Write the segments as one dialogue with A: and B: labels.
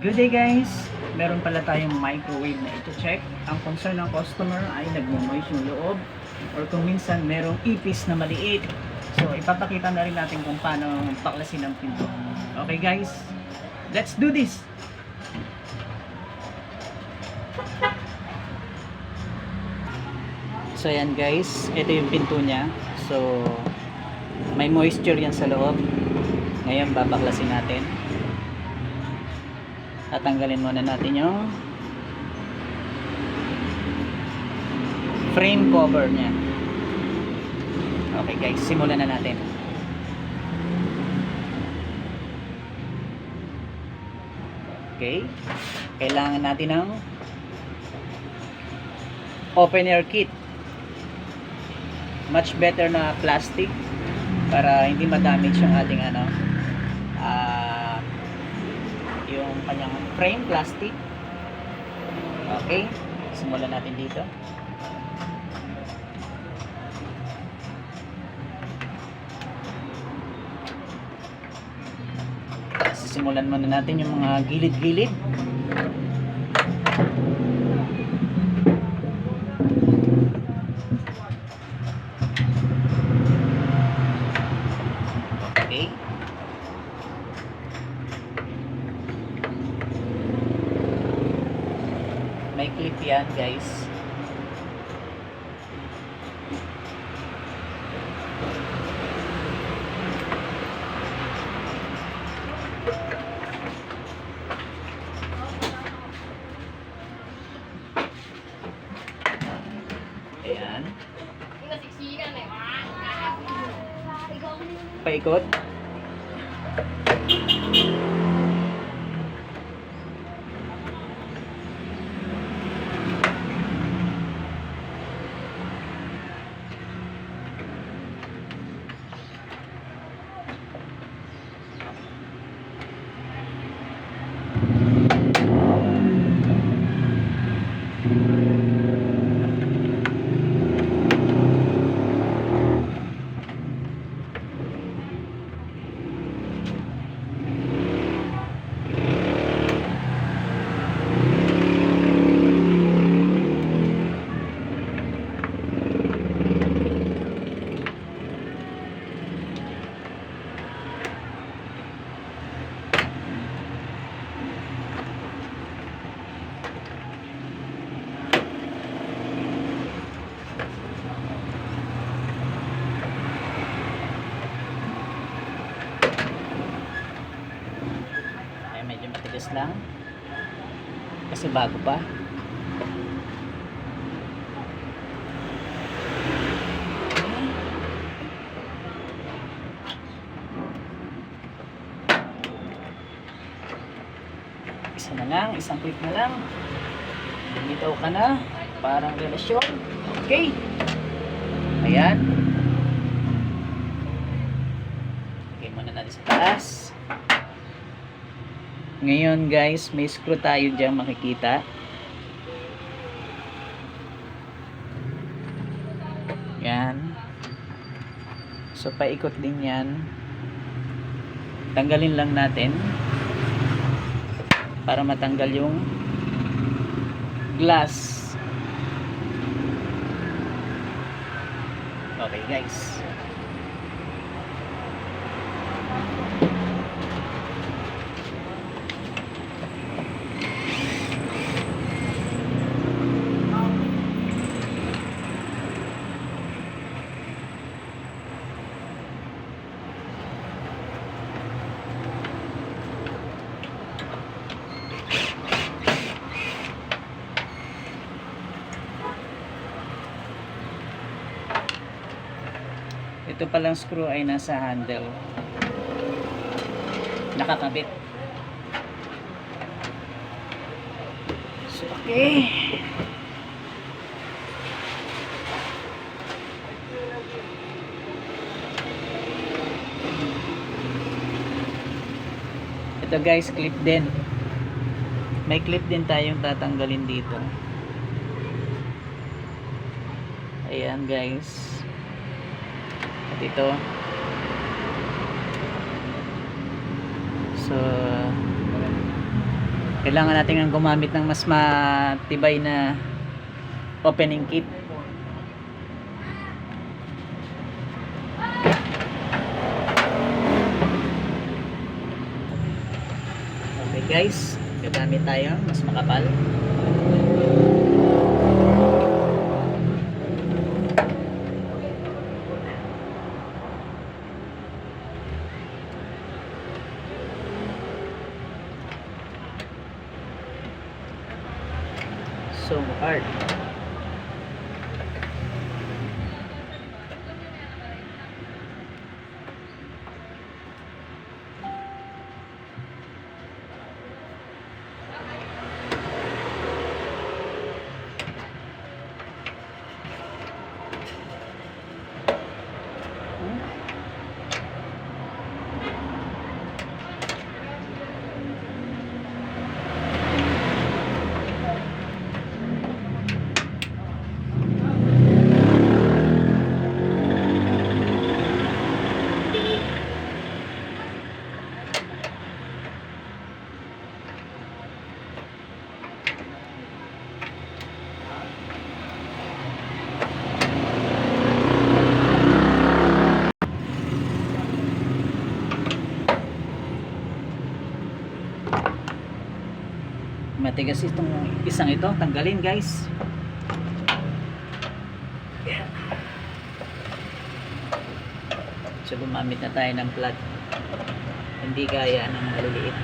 A: Good day guys! Meron pala tayong microwave na ito check. Ang concern ng customer ay nagmo-moist yung loob or kung minsan merong ipis na maliit. So ipapakita na rin natin kung paano baklasin ang pinto. Okay guys, let's do this! So yan guys, ito yung pinto niya. So may moisture yan sa loob. Ngayon babaklasin natin. Tatanggalin muna natin yung frame cover niya. Okay guys, simulan na natin. Okay, kailangan natin ng open air kit. Much better na plastic para hindi ma-damage yung ating yung kanyang frame plastic. Okay, simulan natin dito. Sisimulan muna natin yung mga gilid-gilid. Okay. May clip yan guys. Ayan. Paikot. Medyo matigas lang kasi bago pa. Isa na lang, isang clip na lang, bitaw ka na, parang relasyon. Okay, ayan, okay muna natin sa taas. Ngayon guys, may screw tayo dyan makikita. Yan. So paikot din yan. Tanggalin lang natin para matanggal yung glass. Okay guys. Ito palang screw ay nasa handle, nakakabit. So, okay, ito guys, clip din. May clip din tayong tatanggalin dito. Ayan guys. At ito. So Kailangan natin ng gumamit ng mas matibay na opening kit. Okay guys, gagamit tayo mas makapal. So hard. Matigas itong isang ito, tanggalin guys. So gumamit na tayo ng plug, hindi gaya ng maliliit.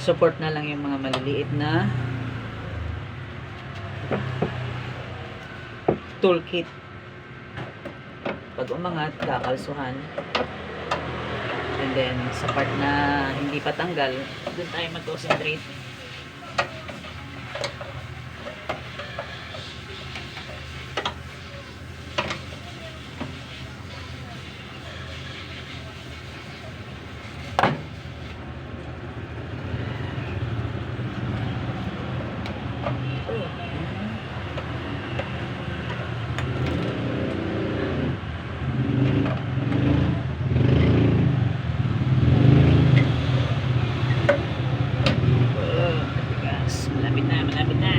A: Support na lang yung mga maliliit na toolkit. Pag umangat, kakalsuhan. And then sa part na hindi pa tanggal, doon tayo mag-concentrate. Malapit na.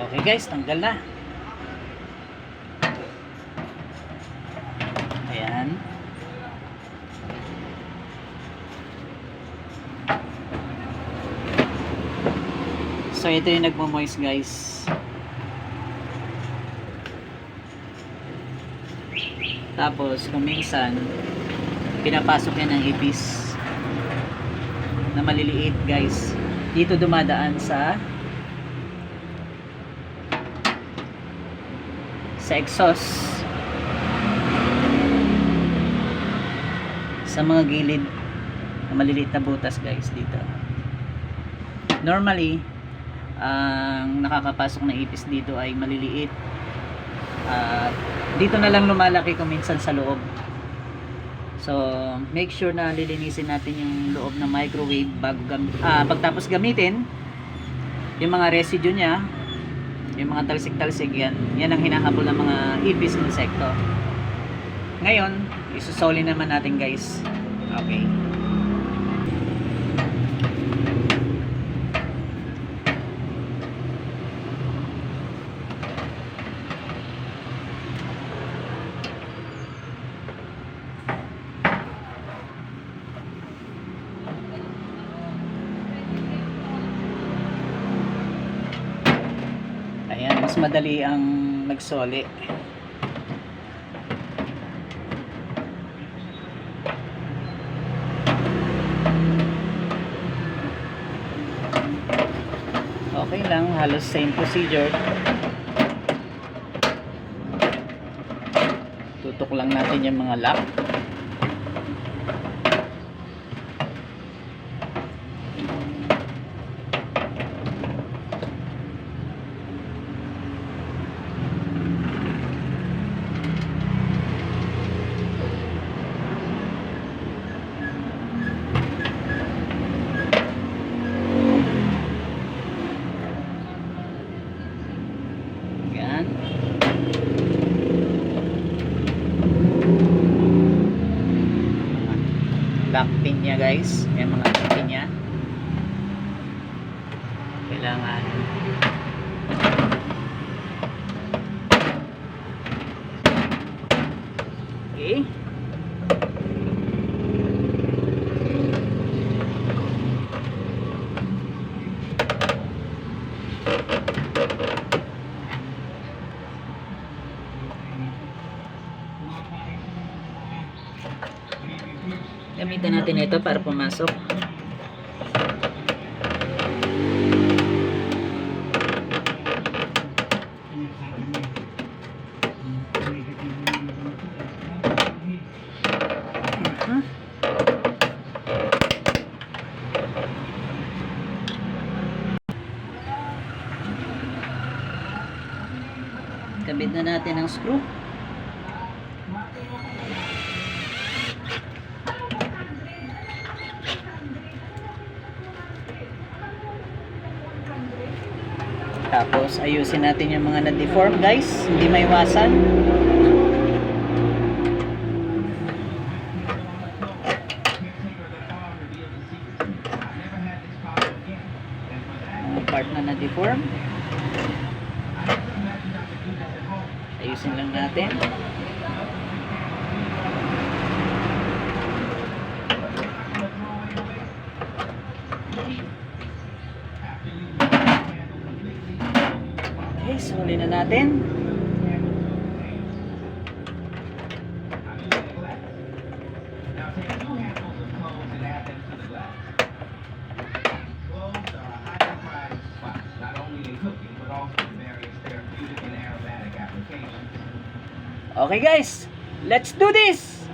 A: Okay guys, tanggal na. Ayan. So ito yung nagmo-moist guys. Tapos kung minsan pinapasok yan ng ipis na maliliit guys. Dito dumadaan sa exhaust, sa mga gilid na maliliit na butas guys dito. Normally ang nakakapasok na ipis dito ay maliliit. Dito na lang lumalaki kung minsan sa loob. So make sure na lilinisin natin yung loob ng microwave pagtapos gamitin. Yung mga residue nya, yung mga talsik-talsik, yan ang hinahabol ng mga ipis, insekto. Ngayon isusoli naman natin guys. Okay. Ayan, mas madali ang magsoli. Okay lang, halos same procedure. Tutok lang natin yung mga lock. back pin niya guys. Yung mga back pin niya. Kailangan okay. Gamitin natin ito para pumasok. Kabit na natin ang screw. Tapos ayusin natin yung mga na-deform guys, hindi maiwasan. Mga part na na-deform. Ayusin lang natin. Okay, suli na natin. Okay guys, let's do this!